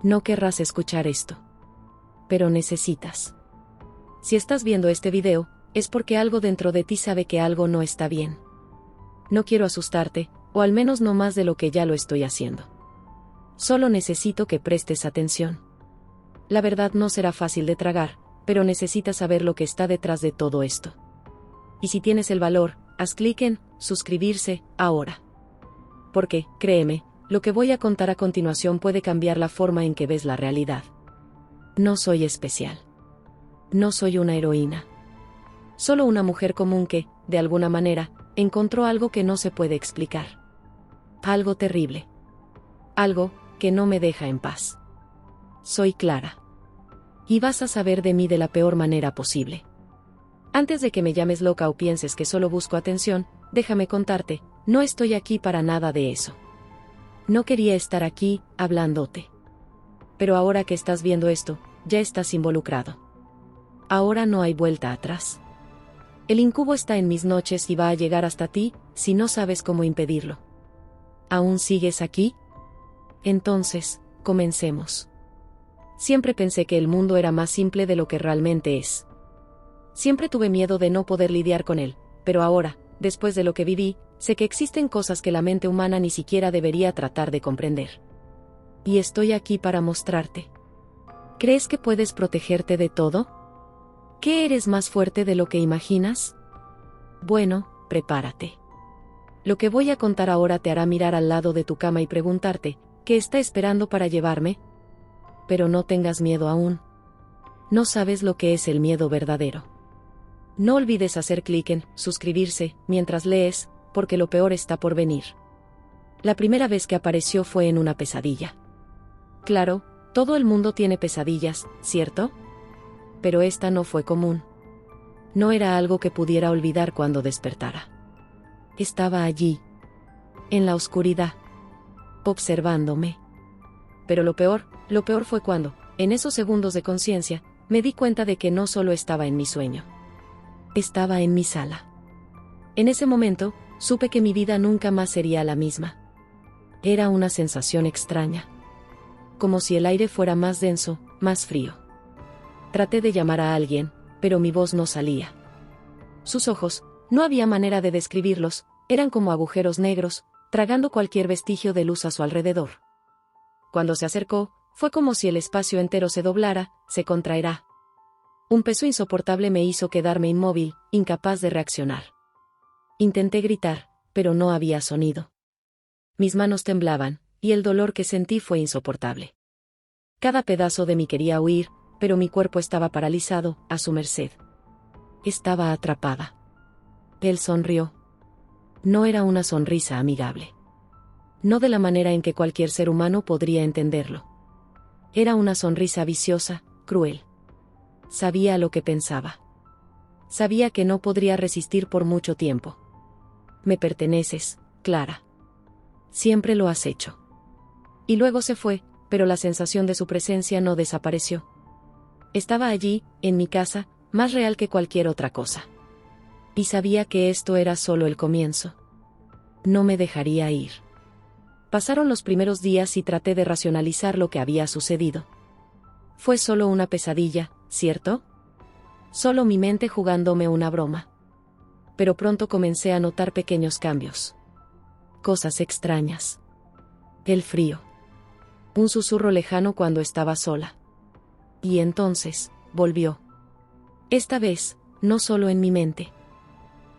No querrás escuchar esto. Pero necesitas. Si estás viendo este video, es porque algo dentro de ti sabe que algo no está bien. No quiero asustarte, o al menos no más de lo que ya lo estoy haciendo. Solo necesito que prestes atención. La verdad no será fácil de tragar, pero necesitas saber lo que está detrás de todo esto. Y si tienes el valor, haz clic en suscribirse ahora. Porque, créeme, lo que voy a contar a continuación puede cambiar la forma en que ves la realidad. No soy especial. No soy una heroína. Solo una mujer común que, de alguna manera, encontró algo que no se puede explicar. Algo terrible. Algo que no me deja en paz. Soy Clara. Y vas a saber de mí de la peor manera posible. Antes de que me llames loca o pienses que solo busco atención, déjame contarte, no estoy aquí para nada de eso. No quería estar aquí, hablándote. Pero ahora que estás viendo esto, ya estás involucrado. Ahora no hay vuelta atrás. El incubo está en mis noches y va a llegar hasta ti, si no sabes cómo impedirlo. ¿Aún sigues aquí? Entonces, comencemos. Siempre pensé que el mundo era más simple de lo que realmente es. Siempre tuve miedo de no poder lidiar con él, pero ahora, después de lo que viví, sé que existen cosas que la mente humana ni siquiera debería tratar de comprender. Y estoy aquí para mostrarte. ¿Crees que puedes protegerte de todo? ¿Que eres más fuerte de lo que imaginas? Bueno, prepárate. Lo que voy a contar ahora te hará mirar al lado de tu cama y preguntarte, ¿qué está esperando para llevarme? Pero no tengas miedo aún. No sabes lo que es el miedo verdadero. No olvides hacer clic en suscribirse mientras lees, porque lo peor está por venir. La primera vez que apareció fue en una pesadilla. Claro, todo el mundo tiene pesadillas, ¿cierto? Pero esta no fue común. No era algo que pudiera olvidar cuando despertara. Estaba allí, en la oscuridad, observándome. Pero lo peor fue cuando, en esos segundos de conciencia, me di cuenta de que no solo estaba en mi sueño. Estaba en mi sala. En ese momento, supe que mi vida nunca más sería la misma. Era una sensación extraña. Como si el aire fuera más denso, más frío. Traté de llamar a alguien, pero mi voz no salía. Sus ojos, no había manera de describirlos, eran como agujeros negros, tragando cualquier vestigio de luz a su alrededor. Cuando se acercó, fue como si el espacio entero se doblara, se contraerá. Un peso insoportable me hizo quedarme inmóvil, incapaz de reaccionar. Intenté gritar, pero no había sonido. Mis manos temblaban, y el dolor que sentí fue insoportable. Cada pedazo de mí quería huir, pero mi cuerpo estaba paralizado, a su merced. Estaba atrapada. Él sonrió. No era una sonrisa amigable. No de la manera en que cualquier ser humano podría entenderlo. Era una sonrisa viciosa, cruel. Sabía lo que pensaba. Sabía que no podría resistir por mucho tiempo. Me perteneces, Clara. Siempre lo has hecho. Y luego se fue, pero la sensación de su presencia no desapareció. Estaba allí, en mi casa, más real que cualquier otra cosa. Y sabía que esto era solo el comienzo. No me dejaría ir. Pasaron los primeros días y traté de racionalizar lo que había sucedido. Fue solo una pesadilla, ¿cierto? Solo mi mente jugándome una broma. Pero pronto comencé a notar pequeños cambios. Cosas extrañas. El frío. Un susurro lejano cuando estaba sola. Y entonces, volvió. Esta vez, no solo en mi mente.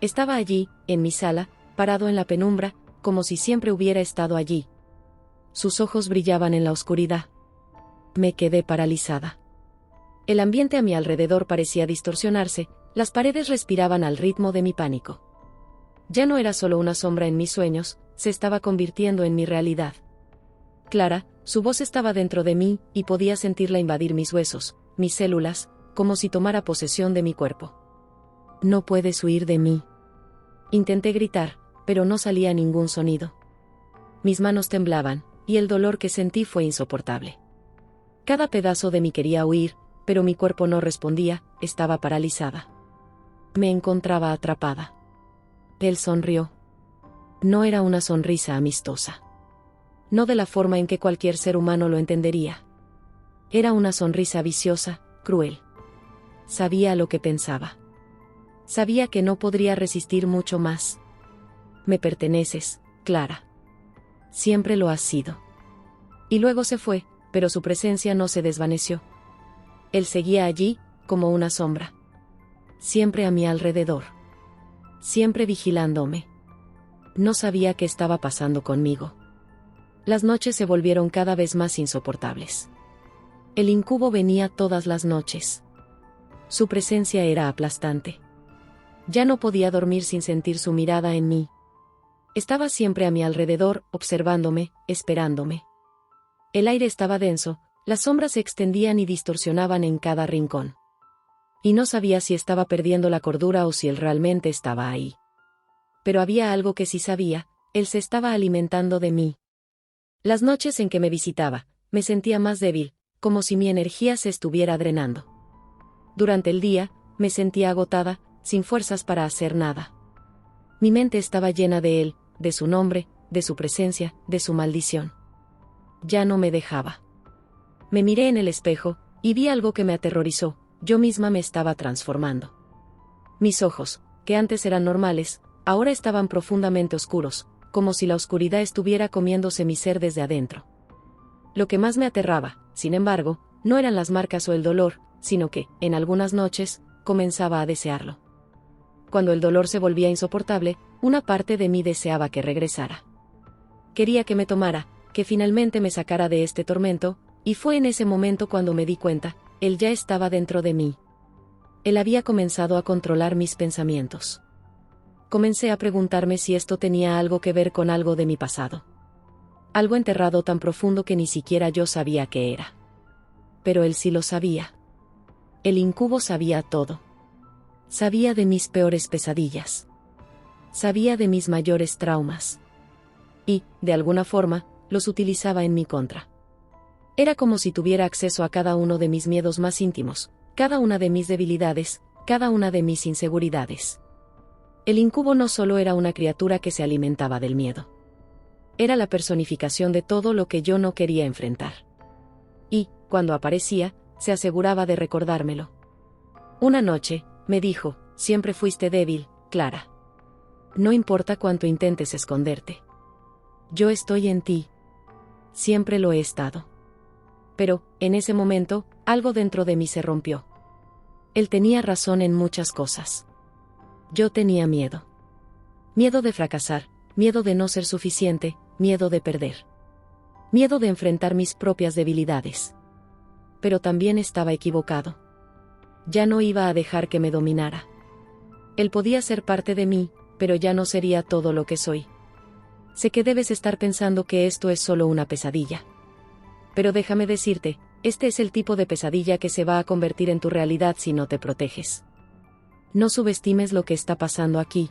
Estaba allí, en mi sala, parado en la penumbra, como si siempre hubiera estado allí. Sus ojos brillaban en la oscuridad. Me quedé paralizada. El ambiente a mi alrededor parecía distorsionarse, las paredes respiraban al ritmo de mi pánico. Ya no era solo una sombra en mis sueños, se estaba convirtiendo en mi realidad. Clara, su voz estaba dentro de mí, y podía sentirla invadir mis huesos, mis células, como si tomara posesión de mi cuerpo. No puedes huir de mí. Intenté gritar, pero no salía ningún sonido. Mis manos temblaban, y el dolor que sentí fue insoportable. Cada pedazo de mí quería huir, pero mi cuerpo no respondía, estaba paralizada. Me encontraba atrapada. Él sonrió. No era una sonrisa amistosa. No de la forma en que cualquier ser humano lo entendería. Era una sonrisa viciosa, cruel. Sabía lo que pensaba. Sabía que no podría resistir mucho más. Me perteneces, Clara. Siempre lo has sido. Y luego se fue, pero su presencia no se desvaneció. Él seguía allí, como una sombra. Siempre a mi alrededor. Siempre vigilándome. No sabía qué estaba pasando conmigo. Las noches se volvieron cada vez más insoportables. El incubo venía todas las noches. Su presencia era aplastante. Ya no podía dormir sin sentir su mirada en mí. Estaba siempre a mi alrededor, observándome, esperándome. El aire estaba denso, las sombras se extendían y distorsionaban en cada rincón. Y no sabía si estaba perdiendo la cordura o si él realmente estaba ahí. Pero había algo que sí sabía, él se estaba alimentando de mí. Las noches en que me visitaba, me sentía más débil, como si mi energía se estuviera drenando. Durante el día, me sentía agotada, sin fuerzas para hacer nada. Mi mente estaba llena de él, de su nombre, de su presencia, de su maldición. Ya no me dejaba. Me miré en el espejo, y vi algo que me aterrorizó, yo misma me estaba transformando. Mis ojos, que antes eran normales, ahora estaban profundamente oscuros, como si la oscuridad estuviera comiéndose mi ser desde adentro. Lo que más me aterraba, sin embargo, no eran las marcas o el dolor, sino que, en algunas noches, comenzaba a desearlo. Cuando el dolor se volvía insoportable, una parte de mí deseaba que regresara. Quería que me tomara, que finalmente me sacara de este tormento, y fue en ese momento cuando me di cuenta, él ya estaba dentro de mí. Él había comenzado a controlar mis pensamientos. Comencé a preguntarme si esto tenía algo que ver con algo de mi pasado. Algo enterrado tan profundo que ni siquiera yo sabía qué era. Pero él sí lo sabía. El incubo sabía todo. Sabía de mis peores pesadillas. Sabía de mis mayores traumas. Y, de alguna forma, los utilizaba en mi contra. Era como si tuviera acceso a cada uno de mis miedos más íntimos, cada una de mis debilidades, cada una de mis inseguridades. El incubo no solo era una criatura que se alimentaba del miedo. Era la personificación de todo lo que yo no quería enfrentar. Y, cuando aparecía, se aseguraba de recordármelo. Una noche, me dijo, siempre fuiste débil, Clara. No importa cuánto intentes esconderte. Yo estoy en ti. Siempre lo he estado. Pero, en ese momento, algo dentro de mí se rompió. Él tenía razón en muchas cosas. Yo tenía miedo. Miedo de fracasar, miedo de no ser suficiente, miedo de perder. Miedo de enfrentar mis propias debilidades. Pero también estaba equivocado. Ya no iba a dejar que me dominara. Él podía ser parte de mí, pero ya no sería todo lo que soy. Sé que debes estar pensando que esto es solo una pesadilla. Pero déjame decirte, este es el tipo de pesadilla que se va a convertir en tu realidad si no te proteges. No subestimes lo que está pasando aquí.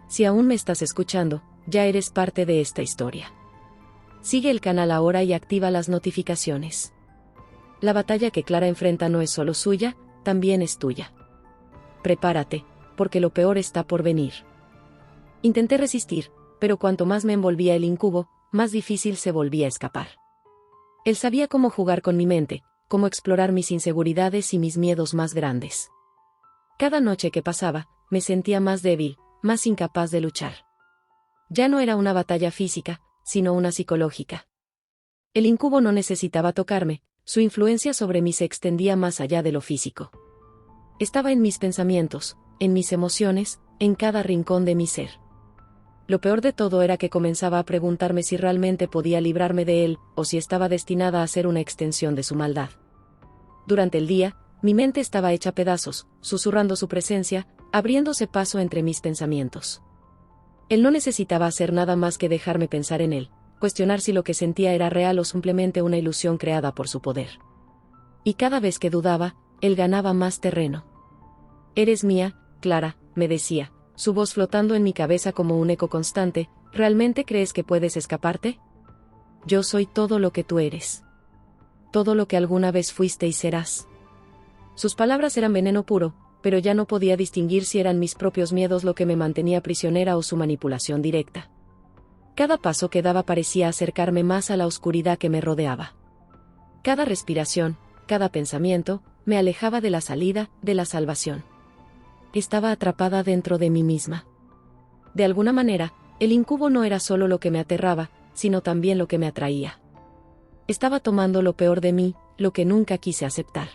Si aún me estás escuchando, ya eres parte de esta historia. Sigue el canal ahora y activa las notificaciones. La batalla que Clara enfrenta no es solo suya, también es tuya. Prepárate, porque lo peor está por venir. Intenté resistir, pero cuanto más me envolvía el incubo, más difícil se volvía a escapar. Él sabía cómo jugar con mi mente, cómo explorar mis inseguridades y mis miedos más grandes. Cada noche que pasaba, me sentía más débil, más incapaz de luchar. Ya no era una batalla física, sino una psicológica. El incubo no necesitaba tocarme, su influencia sobre mí se extendía más allá de lo físico. Estaba en mis pensamientos, en mis emociones, en cada rincón de mi ser. Lo peor de todo era que comenzaba a preguntarme si realmente podía librarme de él, o si estaba destinada a ser una extensión de su maldad. Durante el día, mi mente estaba hecha pedazos, susurrando su presencia, abriéndose paso entre mis pensamientos. Él no necesitaba hacer nada más que dejarme pensar en él, cuestionar si lo que sentía era real o simplemente una ilusión creada por su poder. Y cada vez que dudaba, él ganaba más terreno. «Eres mía, Clara», me decía, su voz flotando en mi cabeza como un eco constante. «¿Realmente crees que puedes escaparte? Yo soy todo lo que tú eres. Todo lo que alguna vez fuiste y serás». Sus palabras eran veneno puro, pero ya no podía distinguir si eran mis propios miedos lo que me mantenía prisionera o su manipulación directa. Cada paso que daba parecía acercarme más a la oscuridad que me rodeaba. Cada respiración, cada pensamiento, me alejaba de la salida, de la salvación. Estaba atrapada dentro de mí misma. De alguna manera, el incubo no era solo lo que me aterraba, sino también lo que me atraía. Estaba tomando lo peor de mí, lo que nunca quise aceptar.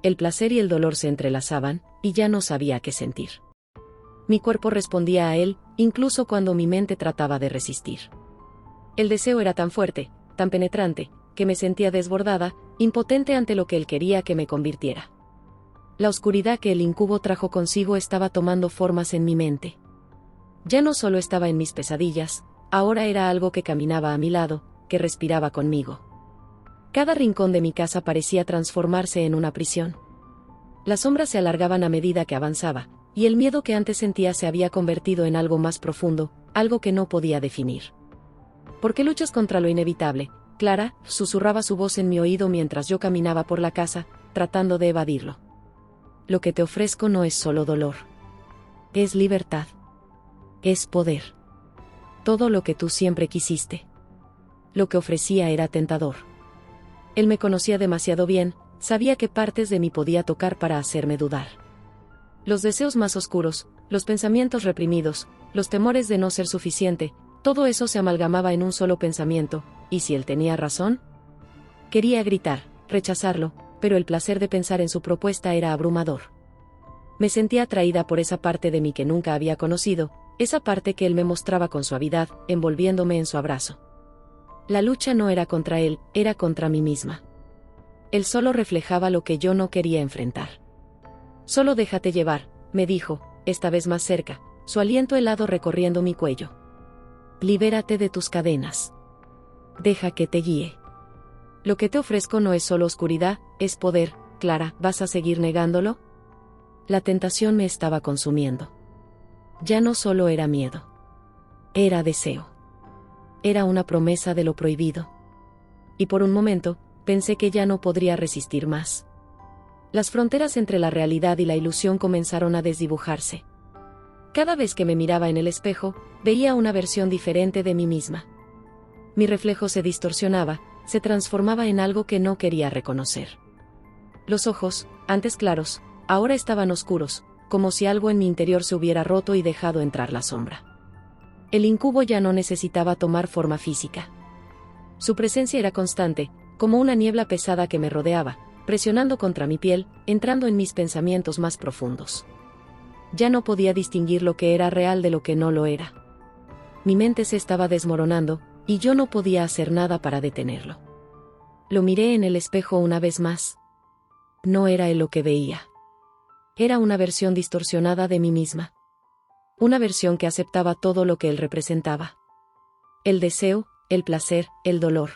El placer y el dolor se entrelazaban, y ya no sabía qué sentir. Mi cuerpo respondía a él, incluso cuando mi mente trataba de resistir. El deseo era tan fuerte, tan penetrante, que me sentía desbordada, impotente ante lo que él quería que me convirtiera. La oscuridad que el incubo trajo consigo estaba tomando formas en mi mente. Ya no solo estaba en mis pesadillas, ahora era algo que caminaba a mi lado, que respiraba conmigo. Cada rincón de mi casa parecía transformarse en una prisión. Las sombras se alargaban a medida que avanzaba, y el miedo que antes sentía se había convertido en algo más profundo, algo que no podía definir. ¿Por qué luchas contra lo inevitable, Clara?, susurraba su voz en mi oído mientras yo caminaba por la casa, tratando de evadirlo. Lo que te ofrezco no es solo dolor. Es libertad. Es poder. Todo lo que tú siempre quisiste. Lo que ofrecía era tentador. Él me conocía demasiado bien, sabía qué partes de mí podía tocar para hacerme dudar. Los deseos más oscuros, los pensamientos reprimidos, los temores de no ser suficiente, todo eso se amalgamaba en un solo pensamiento, ¿y si él tenía razón? Quería gritar, rechazarlo, pero el placer de pensar en su propuesta era abrumador. Me sentía atraída por esa parte de mí que nunca había conocido, esa parte que él me mostraba con suavidad, envolviéndome en su abrazo. La lucha no era contra él, era contra mí misma. Él solo reflejaba lo que yo no quería enfrentar. Solo déjate llevar, me dijo, esta vez más cerca, su aliento helado recorriendo mi cuello. Libérate de tus cadenas. Deja que te guíe. Lo que te ofrezco no es solo oscuridad, es poder, Clara, ¿vas a seguir negándolo? La tentación me estaba consumiendo. Ya no solo era miedo. Era deseo. Era una promesa de lo prohibido. Y por un momento, pensé que ya no podría resistir más. Las fronteras entre la realidad y la ilusión comenzaron a desdibujarse. Cada vez que me miraba en el espejo, veía una versión diferente de mí misma. Mi reflejo se distorsionaba, se transformaba en algo que no quería reconocer. Los ojos, antes claros, ahora estaban oscuros, como si algo en mi interior se hubiera roto y dejado entrar la sombra. El incubo ya no necesitaba tomar forma física. Su presencia era constante, como una niebla pesada que me rodeaba, presionando contra mi piel, entrando en mis pensamientos más profundos. Ya no podía distinguir lo que era real de lo que no lo era. Mi mente se estaba desmoronando, y yo no podía hacer nada para detenerlo. Lo miré en el espejo una vez más. No era él lo que veía. Era una versión distorsionada de mí misma. Una versión que aceptaba todo lo que él representaba. El deseo, el placer, el dolor.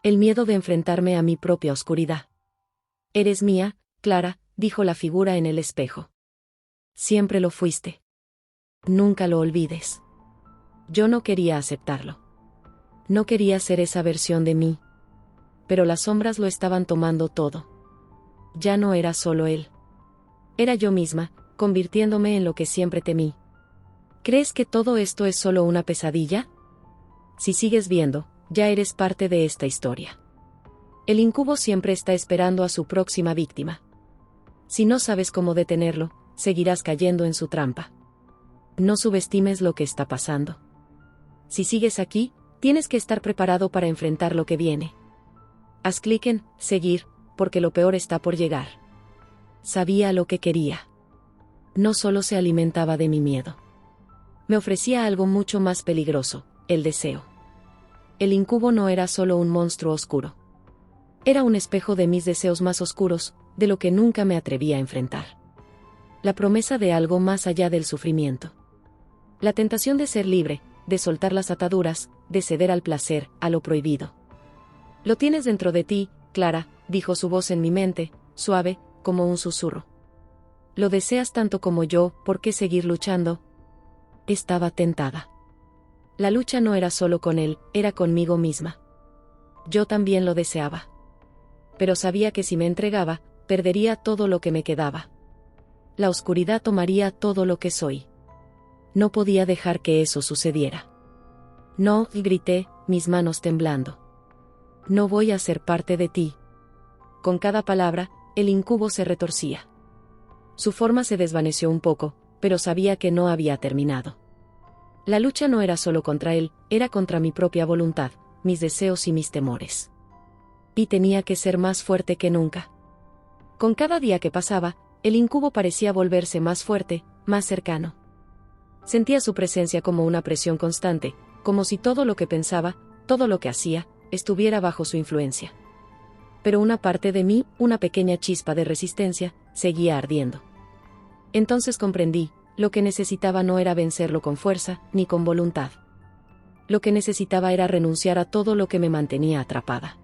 El miedo de enfrentarme a mi propia oscuridad. Eres mía, Clara, dijo la figura en el espejo. Siempre lo fuiste. Nunca lo olvides. Yo no quería aceptarlo. No quería ser esa versión de mí. Pero las sombras lo estaban tomando todo. Ya no era solo él. Era yo misma, convirtiéndome en lo que siempre temí. ¿Crees que todo esto es solo una pesadilla? Si sigues viendo, ya eres parte de esta historia. El incubo siempre está esperando a su próxima víctima. Si no sabes cómo detenerlo, seguirás cayendo en su trampa. No subestimes lo que está pasando. Si sigues aquí, tienes que estar preparado para enfrentar lo que viene. Haz clic en seguir, porque lo peor está por llegar. Sabía lo que quería. No solo se alimentaba de mi miedo. Me ofrecía algo mucho más peligroso, el deseo. El incubo no era solo un monstruo oscuro. Era un espejo de mis deseos más oscuros, de lo que nunca me atrevía a enfrentar. La promesa de algo más allá del sufrimiento. La tentación de ser libre, de soltar las ataduras, de ceder al placer, a lo prohibido. Lo tienes dentro de ti, Clara, dijo su voz en mi mente, suave, como un susurro. Lo deseas tanto como yo, ¿por qué seguir luchando? Estaba tentada. La lucha no era solo con él, era conmigo misma. Yo también lo deseaba. Pero sabía que si me entregaba, perdería todo lo que me quedaba. La oscuridad tomaría todo lo que soy. No podía dejar que eso sucediera. No, grité, mis manos temblando. No voy a ser parte de ti. Con cada palabra, el incubo se retorcía. Su forma se desvaneció un poco, pero sabía que no había terminado. La lucha no era solo contra él, era contra mi propia voluntad, mis deseos y mis temores. Y tenía que ser más fuerte que nunca. Con cada día que pasaba, el incubo parecía volverse más fuerte, más cercano. Sentía su presencia como una presión constante, como si todo lo que pensaba, todo lo que hacía, estuviera bajo su influencia. Pero una parte de mí, una pequeña chispa de resistencia, seguía ardiendo. Entonces comprendí, lo que necesitaba no era vencerlo con fuerza, ni con voluntad. Lo que necesitaba era renunciar a todo lo que me mantenía atrapada.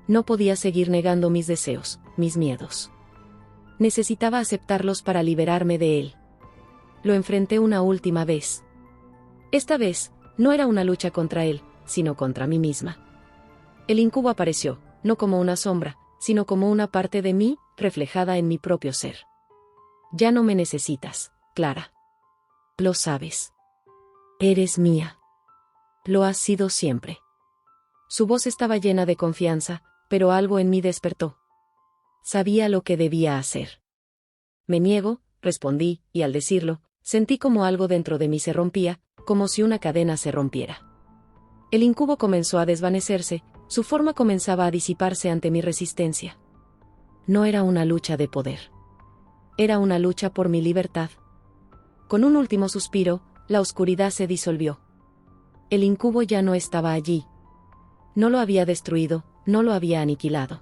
No podía seguir negando mis deseos, mis miedos. Necesitaba aceptarlos para liberarme de él. Lo enfrenté una última vez. Esta vez, no era una lucha contra él, sino contra mí misma. El incubo apareció, no como una sombra, sino como una parte de mí, reflejada en mi propio ser. Ya no me necesitas, Clara. Lo sabes. Eres mía. Lo has sido siempre. Su voz estaba llena de confianza, pero algo en mí despertó. Sabía lo que debía hacer. Me niego, respondí, y al decirlo, sentí como algo dentro de mí se rompía, como si una cadena se rompiera. El incubo comenzó a desvanecerse, su forma comenzaba a disiparse ante mi resistencia. No era una lucha de poder. Era una lucha por mi libertad. Con un último suspiro, la oscuridad se disolvió. El incubo ya no estaba allí. No lo había destruido, no lo había aniquilado.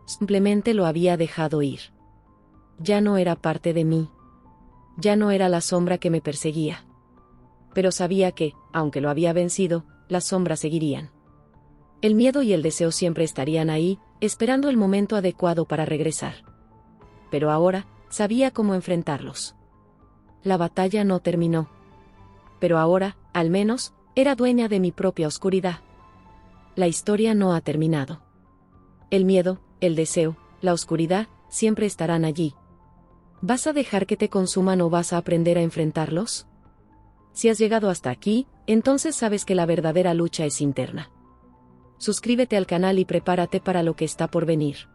Simplemente lo había dejado ir. Ya no era parte de mí. Ya no era la sombra que me perseguía. Pero sabía que, aunque lo había vencido, las sombras seguirían. El miedo y el deseo siempre estarían ahí, esperando el momento adecuado para regresar. Pero ahora, sabía cómo enfrentarlos. La batalla no terminó. Pero ahora, al menos, era dueña de mi propia oscuridad. La historia no ha terminado. El miedo, el deseo, la oscuridad, siempre estarán allí. ¿Vas a dejar que te consuman o vas a aprender a enfrentarlos? Si has llegado hasta aquí, entonces sabes que la verdadera lucha es interna. Suscríbete al canal y prepárate para lo que está por venir.